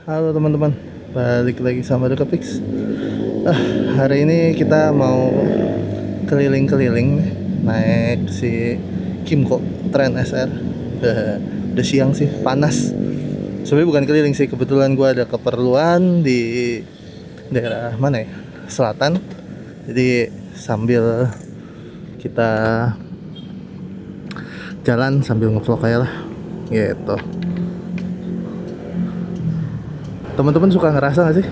Halo teman-teman, balik lagi sama Dekapix. Hari ini kita mau keliling-keliling nih, naik si Kimco Trend SR. Udah siang sih, panas. Sebenarnya bukan keliling sih, kebetulan gue ada keperluan di daerah mana ya? Selatan. Jadi sambil kita jalan sambil ngevlog aja lah, gitu. Teman-teman suka ngerasa gak sih,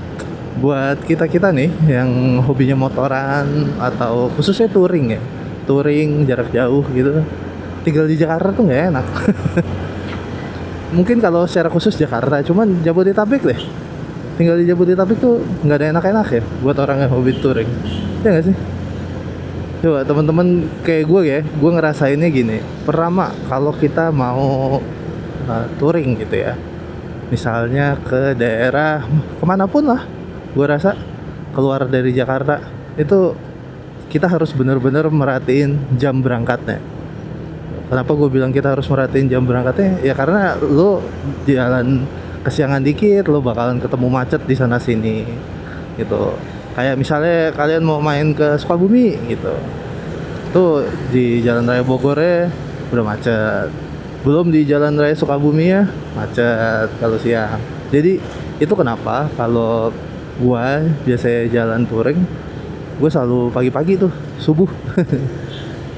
buat kita-kita nih yang hobinya motoran atau khususnya touring ya, touring jarak jauh gitu, tinggal di Jakarta tuh nggak enak. Mungkin kalau secara khusus Jakarta, cuman Jabodetabek deh, tinggal di Jabodetabek tuh nggak ada enak-enak ya buat orang yang hobi touring, ya nggak sih? Coba teman-teman kayak gue ya, gue ngerasainnya gini. Pertama, kalau kita mau touring gitu ya, misalnya ke daerah kemanapun lah, gue rasa keluar dari Jakarta itu kita harus benar-benar merhatiin jam berangkatnya. Kenapa gue bilang kita harus merhatiin jam berangkatnya? Ya karena lo jalan kesiangan dikit, lo bakalan ketemu macet di sana sini gitu. Kayak misalnya kalian mau main ke Sukabumi gitu, tuh di Jalan Raya Bogornya udah macet, belum di Jalan Raya Sukabumi ya macet kalau siang. Jadi itu kenapa kalau gua biasanya jalan touring, gue selalu pagi-pagi tuh subuh.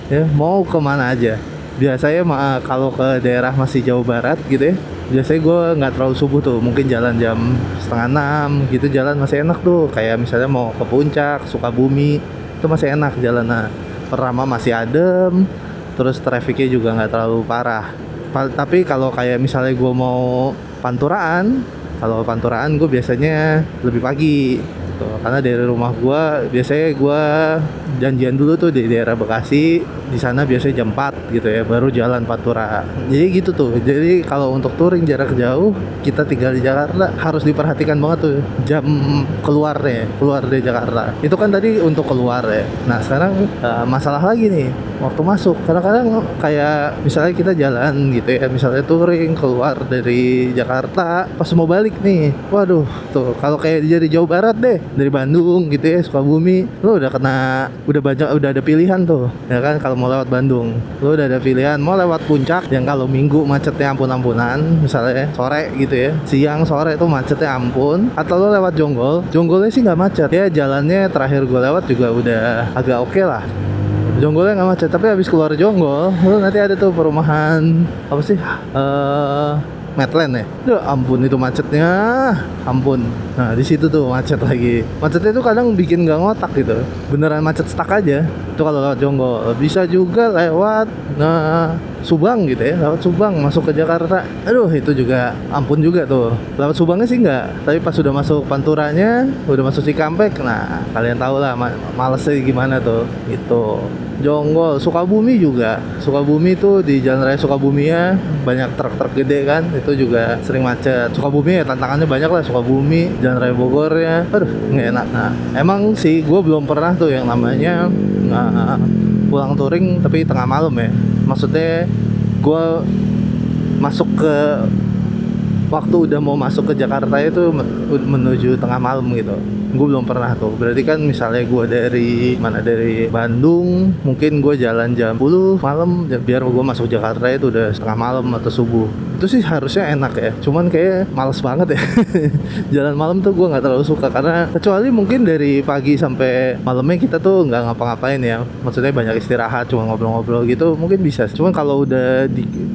Ya mau kemana aja biasanya kalau ke daerah masih Jawa Barat gitu ya, biasanya gue nggak terlalu subuh tuh, mungkin jalan jam setengah 6 gitu, jalan masih enak tuh. Kayak misalnya mau ke Puncak, Sukabumi, itu masih enak jalan. Nah, pertama masih adem, terus trafiknya juga nggak terlalu parah. Tapi kalau kayak misalnya gue mau Panturaan, kalau Panturaan gue biasanya lebih pagi tuh, karena dari rumah gue biasanya gue janjian dulu tuh di daerah Bekasi, di sana biasanya jam 4 gitu ya, baru jalan Pantura. Jadi gitu tuh. Jadi kalau untuk touring jarak jauh, kita tinggal di Jakarta harus diperhatikan banget tuh jam keluar dari Jakarta. Itu kan tadi untuk keluar ya. Nah sekarang masalah lagi nih waktu masuk. Kadang-kadang kayak misalnya kita jalan gitu ya, misalnya touring keluar dari Jakarta, pas mau balik nih, waduh tuh kalau kayak dari Jawa Barat deh, dari Bandung gitu ya, Sukabumi, lo udah ada pilihan tuh ya kan. Kalau mau lewat Bandung, lo udah ada pilihan mau lewat Puncak yang kalau Minggu macetnya ampun-ampunan, misalnya sore gitu ya, siang sore itu macetnya ampun, atau lo lewat Jonggolnya sih nggak macet ya, jalannya terakhir gue lewat juga udah agak oke lah. Jonggolnya nggak macet, tapi habis keluar Jonggol, lo nanti ada tuh perumahan apa sih, Medland ya. Duh, ampun itu macetnya, ampun. Nah di situ tuh macet lagi. Macetnya tuh kadang bikin nggak ngotak gitu. Beneran macet stuck aja. Itu kalau lewat Jonggol. Bisa juga lewat Subang gitu ya. Lewat Subang masuk ke Jakarta. Aduh itu juga ampun juga tuh. Lewat Subangnya sih nggak. Tapi pas sudah masuk Panturanya, udah masuk Cikampek. Nah kalian tahu lah malesnya gimana tuh. Itu Jonggol. Sukabumi juga. Sukabumi tuh di Jalan Raya Sukabumi ya, banyak truk-truk gede kan, itu juga sering macet. Sukabumi ya tantangannya banyak lah. Sukabumi, Jalan Raya Bogor ya, aduh nggak enak. Nah emang sih gue belum pernah tuh yang namanya pulang touring tapi tengah malam ya. Maksudnya gue masuk ke waktu udah mau masuk ke Jakarta itu menuju tengah malam gitu, gue belum pernah tuh. Berarti kan misalnya gue dari Bandung, mungkin gue jalan jam 10 malam, biar gue masuk Jakarta itu udah setengah malam atau subuh. Itu sih harusnya enak ya, cuman kayak males banget ya. Jalan malam tuh gue nggak terlalu suka, karena kecuali mungkin dari pagi sampai malamnya kita tuh nggak ngapa-ngapain ya, maksudnya banyak istirahat, cuma ngobrol-ngobrol gitu mungkin bisa. Cuman kalau udah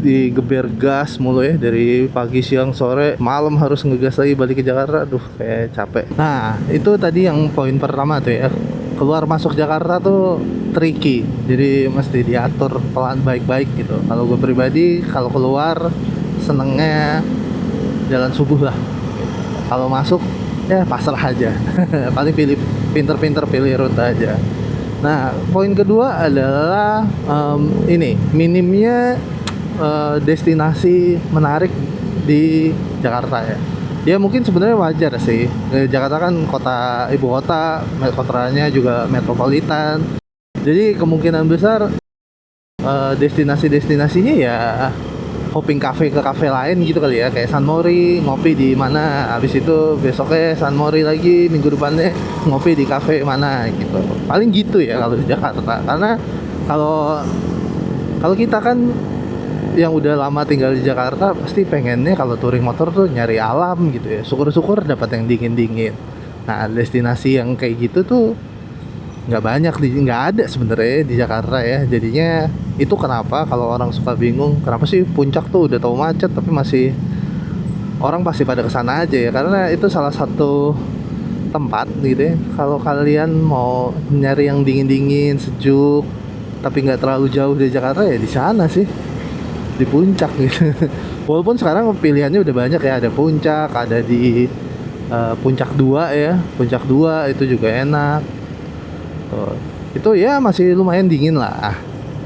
digeber gas mulu ya, dari pagi siang sore malam harus ngegas lagi balik ke Jakarta, aduh kayak capek. Nah itu tadi yang poin pertama tuh ya, keluar masuk Jakarta tuh tricky, jadi mesti diatur pelan baik-baik gitu. Kalau gue pribadi kalau keluar senengnya jalan subuh lah. Kalau masuk ya pasrah aja. Paling pinter-pinter pilih rute aja. Nah poin kedua adalah ini minimnya destinasi menarik di Jakarta ya. Ya mungkin sebenarnya wajar sih. Jakarta kan kota ibu kota, kotanya juga metropolitan. Jadi kemungkinan besar destinasi-destinasinya ya hopping cafe ke cafe lain gitu kali ya, kayak San Mori, ngopi di mana, habis itu besoknya San Mori lagi, minggu depannya ngopi di cafe mana gitu. Paling gitu ya kalau di Jakarta. Karena kalau kalau kita kan yang udah lama tinggal di Jakarta pasti pengennya kalau touring motor tuh nyari alam gitu ya. Syukur-syukur dapat yang dingin-dingin. Nah, destinasi yang kayak gitu tuh nggak ada sebenarnya di Jakarta ya. Jadinya itu kenapa kalau orang suka bingung kenapa sih puncak tuh udah tahu macet tapi masih orang pasti pada kesana aja ya, karena itu salah satu tempat gitu ya kalau kalian mau nyari yang dingin-dingin sejuk tapi nggak terlalu jauh dari Jakarta ya di sana sih, di puncak gitu. Walaupun sekarang pilihannya udah banyak ya, ada puncak, ada di puncak 2 ya, puncak 2 itu juga enak. Tuh. Itu ya masih lumayan dingin lah.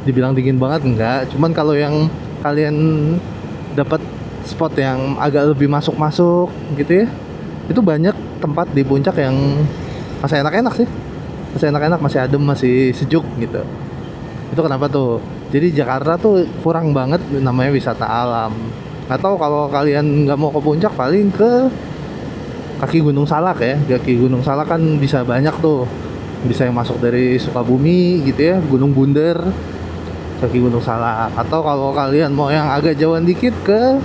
Dibilang dingin banget enggak, cuman kalau yang kalian dapat spot yang agak lebih masuk-masuk gitu ya, itu banyak tempat di puncak yang masih enak-enak sih. Masih enak-enak, masih adem, masih sejuk gitu. Itu kenapa tuh? Jadi Jakarta tuh kurang banget namanya wisata alam. Atau kalau kalian nggak mau ke puncak paling ke kaki Gunung Salak ya. Kaki Gunung Salak kan bisa banyak tuh. Bisa yang masuk dari Sukabumi gitu ya, Gunung Bunder, kaki Gunung Salak. Atau kalau kalian mau yang agak jauhan dikit ke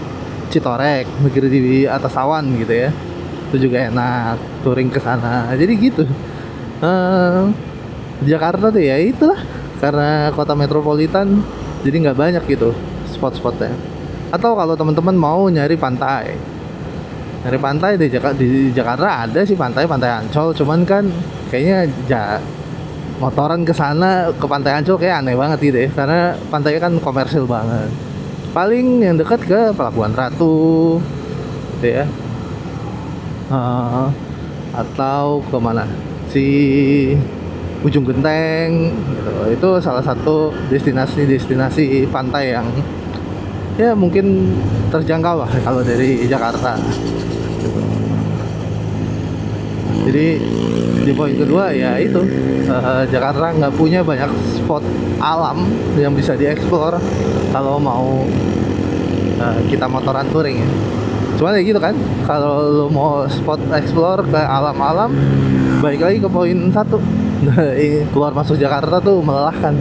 Citorek, negeri di atas awan gitu ya. Itu juga enak, touring ke sana. Jadi gitu. Jakarta tuh ya itulah, karena kota metropolitan jadi nggak banyak gitu spot-spotnya. Atau kalau teman-teman mau nyari pantai, di Jakarta ada sih pantai Ancol, cuman kan kayaknya motoran ke sana ke pantai Ancol kayak aneh banget gitu ya, karena pantainya kan komersil banget. Paling yang dekat ke Pelabuhan Ratu gitu ya. Atau ke mana si Ujung Genteng gitu. Itu salah satu destinasi pantai yang ya mungkin terjangkau lah kalau dari Jakarta gitu. Jadi di poin kedua ya itu, Jakarta nggak punya banyak spot alam yang bisa dieksplor kalau mau kita motoran touring ya. Cuman ya gitu kan, kalau lo mau spot explore ke alam-alam, balik lagi ke poin 1. Keluar masuk Jakarta tuh melelahkan.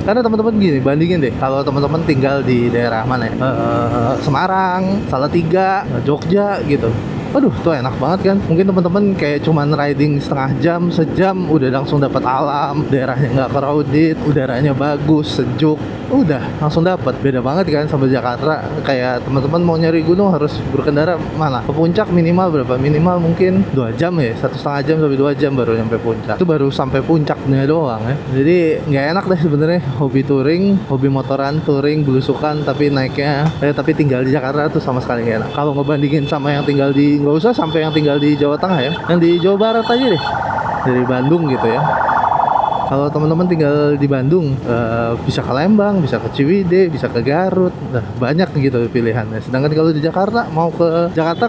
Karena teman-teman gini, bandingin deh kalau teman-teman tinggal di daerah mana ya, Semarang, Salatiga, Jogja gitu. Aduh, tuh enak banget kan. Mungkin teman-teman kayak cuman riding setengah jam, sejam udah langsung dapat alam, daerahnya nggak crowded, udaranya bagus, sejuk, udah langsung dapat. Beda banget kan sama Jakarta. Kayak teman-teman mau nyari gunung harus berkendara mana? Ke puncak minimal berapa? Minimal mungkin 2 jam ya, 1,5 jam sampai 2 jam baru nyampe puncak. Itu baru sampai puncaknya doang ya. Jadi nggak enak deh sebenarnya hobi touring, hobi motoran, touring, belusukan, tapi naiknya tapi tinggal di Jakarta tuh sama sekali nggak enak. Kalau ngebandingin sama yang tinggal di, nggak usah sampai yang tinggal di Jawa Tengah ya, yang di Jawa Barat aja deh, dari Bandung gitu ya. Kalau teman-teman tinggal di Bandung, bisa ke Lembang, bisa ke Ciwidey, bisa ke Garut, nah banyak gitu pilihannya. Sedangkan kalau di Jakarta,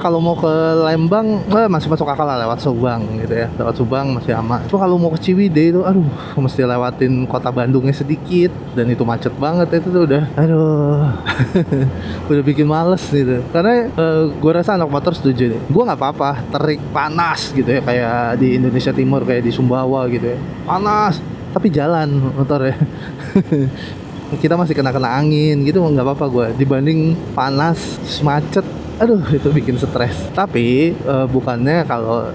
kalau mau ke Lembang, masih masuk akal lah lewat Subang gitu ya. Lewat Subang masih aman. Cuma kalau mau ke Ciwidey itu, aduh, mesti lewatin kota Bandungnya sedikit, dan itu macet banget itu tuh udah, aduh, udah bikin males gitu. Karena gue rasa anak motor setuju deh. Gue nggak apa-apa, terik, panas gitu ya, kayak di Indonesia Timur, kayak di Sumbawa gitu ya, panas. Tapi jalan motor ya. Kita masih kena angin gitu, nggak apa-apa gue. Dibanding panas, macet, aduh itu bikin stres. Tapi bukannya kalau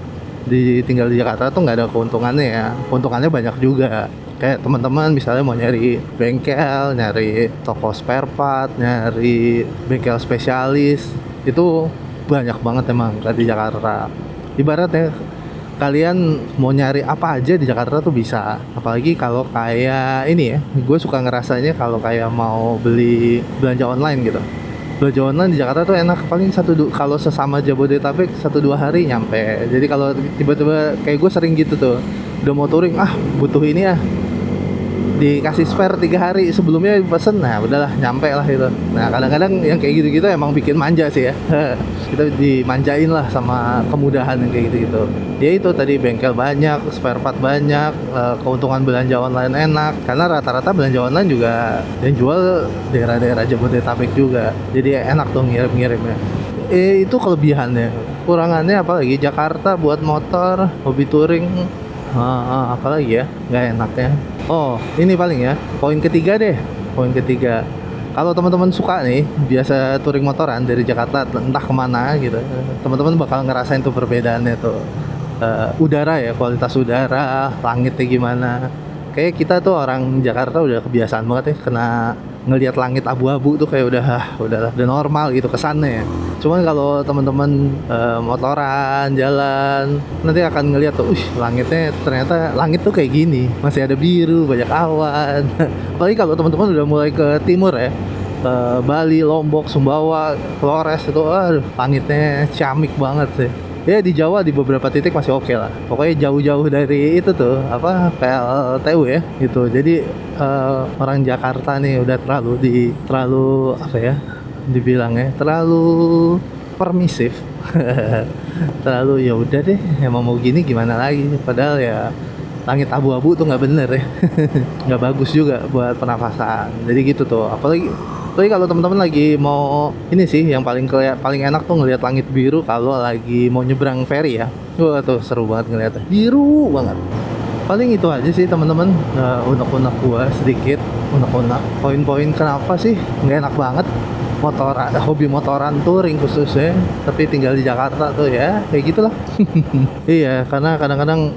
tinggal di Jakarta tuh nggak ada keuntungannya ya. Keuntungannya banyak juga. Kayak teman-teman misalnya mau nyari bengkel, nyari toko spare part, nyari bengkel spesialis, itu banyak banget emang di Jakarta. Ibaratnya kalian mau nyari apa aja di Jakarta tuh bisa. Apalagi kalau kayak ini ya, gue suka ngerasanya kalau kayak mau belanja online gitu. Belanja online di Jakarta tuh enak, paling kalau sesama Jabodetabek 1-2 hari nyampe. Jadi kalau tiba-tiba kayak gue sering gitu tuh, udah mau touring, butuh ini ya, dikasih spare 3 hari sebelumnya pesen, nah udahlah nyampe lah itu. Nah kadang-kadang yang kayak gitu-gitu emang bikin manja sih ya. Kita dimanjain lah sama kemudahan yang kayak gitu-gitu. Ya itu tadi, bengkel banyak, spare part banyak, keuntungan belanja online enak, karena rata-rata belanja online juga yang jual daerah-daerah Jabodetabek juga, jadi enak tuh ngirim-ngirimnya. Itu kelebihannya. Kurangannya apalagi, Jakarta buat motor, hobi touring, apalagi ya nggak enaknya. Oh ini paling ya, poin ketiga deh. Poin ketiga, kalau teman-teman suka nih biasa touring motoran dari Jakarta entah kemana gitu, teman-teman bakal ngerasain tuh perbedaannya tuh. Udara ya, kualitas udara, langitnya gimana. Kayak kita tuh orang Jakarta udah kebiasaan banget ya kena ngelihat langit abu-abu tuh, kayak udah normal gitu kesannya ya. Cuman kalau teman-teman motoran jalan nanti akan ngelihat tuh, langitnya ternyata langit tuh kayak gini, masih ada biru, banyak awan. Apalagi kalau teman-teman udah mulai ke timur ya, ke Bali, Lombok, Sumbawa, Flores itu, langitnya ciamik banget sih. Ya di Jawa di beberapa titik masih oke lah. Pokoknya jauh-jauh dari itu tuh apa PLTU ya gitu. Jadi orang Jakarta nih udah terlalu apa ya? Dibilangnya terlalu permisif. Terlalu ya udah deh, emang mau gini gimana lagi. Padahal ya langit abu-abu tuh nggak bener ya. Nggak bagus juga buat pernafasan. Jadi gitu tuh. Apalagi kalau teman-teman lagi mau ini sih, yang paling enak tuh ngelihat langit biru kalau lagi mau nyebrang ferry ya. Wah tuh seru banget ngeliatnya, biru banget. Paling itu aja sih teman-teman, unek-unek gua sedikit, unek-unek poin-poin kenapa sih nggak enak banget hobi motoran touring khususnya, tapi tinggal di Jakarta tuh ya kayak gitulah. Iya, karena kadang-kadang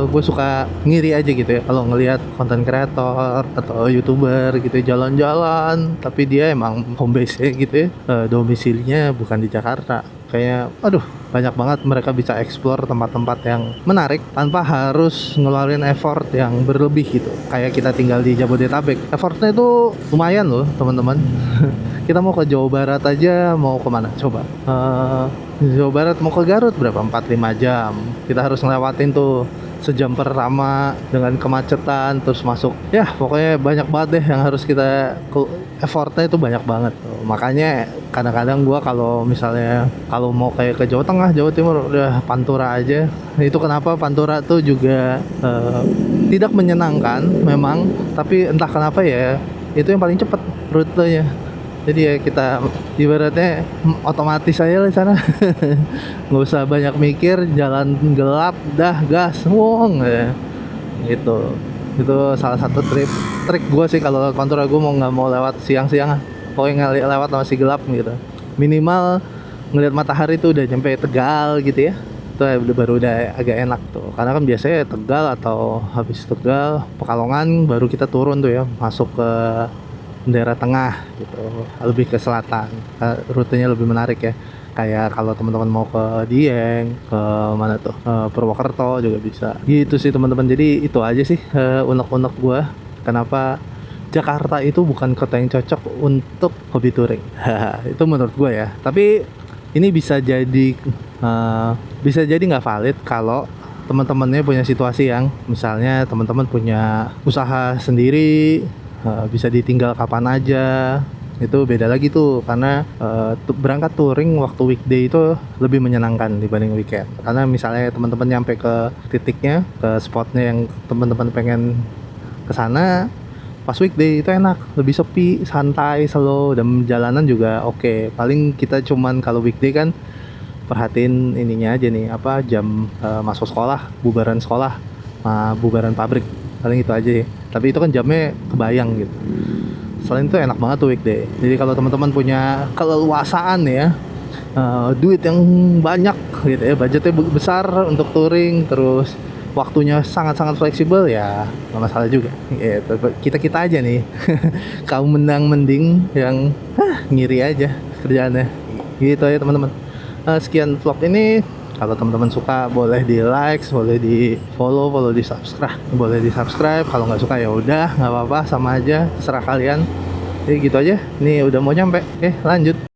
gue suka ngiri aja gitu ya kalau ngelihat konten kreator atau youtuber gitu jalan-jalan, tapi dia emang home base ya gitu ya, domisilinya bukan di Jakarta. Kayak aduh, banyak banget mereka bisa explore tempat-tempat yang menarik tanpa harus ngeluarin effort yang berlebih gitu. Kayak kita tinggal di Jabodetabek, effortnya itu lumayan loh teman-teman. Kita mau ke Jawa Barat aja, mau kemana coba? Jawa Barat mau ke Garut berapa? 4-5 jam. Kita harus ngelewatin tuh sejam pertama dengan kemacetan, terus masuk. Ya pokoknya banyak banget deh yang harus kita, effortnya itu banyak banget tuh. Makanya kadang-kadang gua kalau misalnya kalau mau kayak ke Jawa Tengah, Jawa Timur, udah Pantura aja. Itu kenapa Pantura tuh juga tidak menyenangkan memang, tapi entah kenapa ya itu yang paling cepat rutenya. Jadi ya kita ibaratnya otomatis aja lah sana. Nggak usah banyak mikir, jalan gelap dah gas wong ya. Gitu. Itu salah satu trik gue sih kalau lewat Pantura. Gue nggak mau lewat siang-siang, pokoknya lewat masih gelap gitu. Minimal ngelihat matahari tuh udah nyampe Tegal gitu ya. Itu baru udah agak enak tuh. Karena kan biasanya Tegal atau habis Tegal Pekalongan baru kita turun tuh ya, masuk ke daerah tengah gitu, lebih ke selatan. Rutenya lebih menarik ya. Kayak kalau teman-teman mau ke Dieng, ke mana tuh, Purwokerto juga bisa. Gitu sih teman-teman. Jadi itu aja sih unek-unek gue kenapa Jakarta itu bukan kota yang cocok untuk hobi touring. Itu menurut gue ya. Tapi ini bisa jadi nggak valid kalau teman-temannya punya situasi yang misalnya teman-teman punya usaha sendiri, bisa ditinggal kapan aja. Itu beda lagi tuh, karena berangkat touring waktu weekday itu lebih menyenangkan dibanding weekend. Karena misalnya teman-teman nyampe ke titiknya, ke spotnya yang teman-teman pengen kesana pas weekday itu enak, lebih sepi, santai, slow, dan jalanan juga oke. Paling kita cuman kalau weekday kan perhatiin ininya aja nih, apa jam masuk sekolah, bubaran sekolah, bubaran pabrik, paling itu aja ya. Tapi itu kan jamnya kebayang gitu. Selain itu enak banget tuh weekday. Jadi kalau teman-teman punya keleluasaan ya, duit yang banyak gitu ya, budgetnya besar untuk touring, terus waktunya sangat-sangat fleksibel, ya nggak masalah juga gitu. Kita aja nih kaum mending yang ngiri aja kerjaannya gitu ya teman-teman. Sekian vlog ini. Kalau teman-teman suka boleh di like, boleh di follow, di subscribe. Kalau nggak suka ya udah, nggak apa-apa, sama aja, terserah kalian. Jadi gitu aja. Ini udah mau nyampe. Lanjut.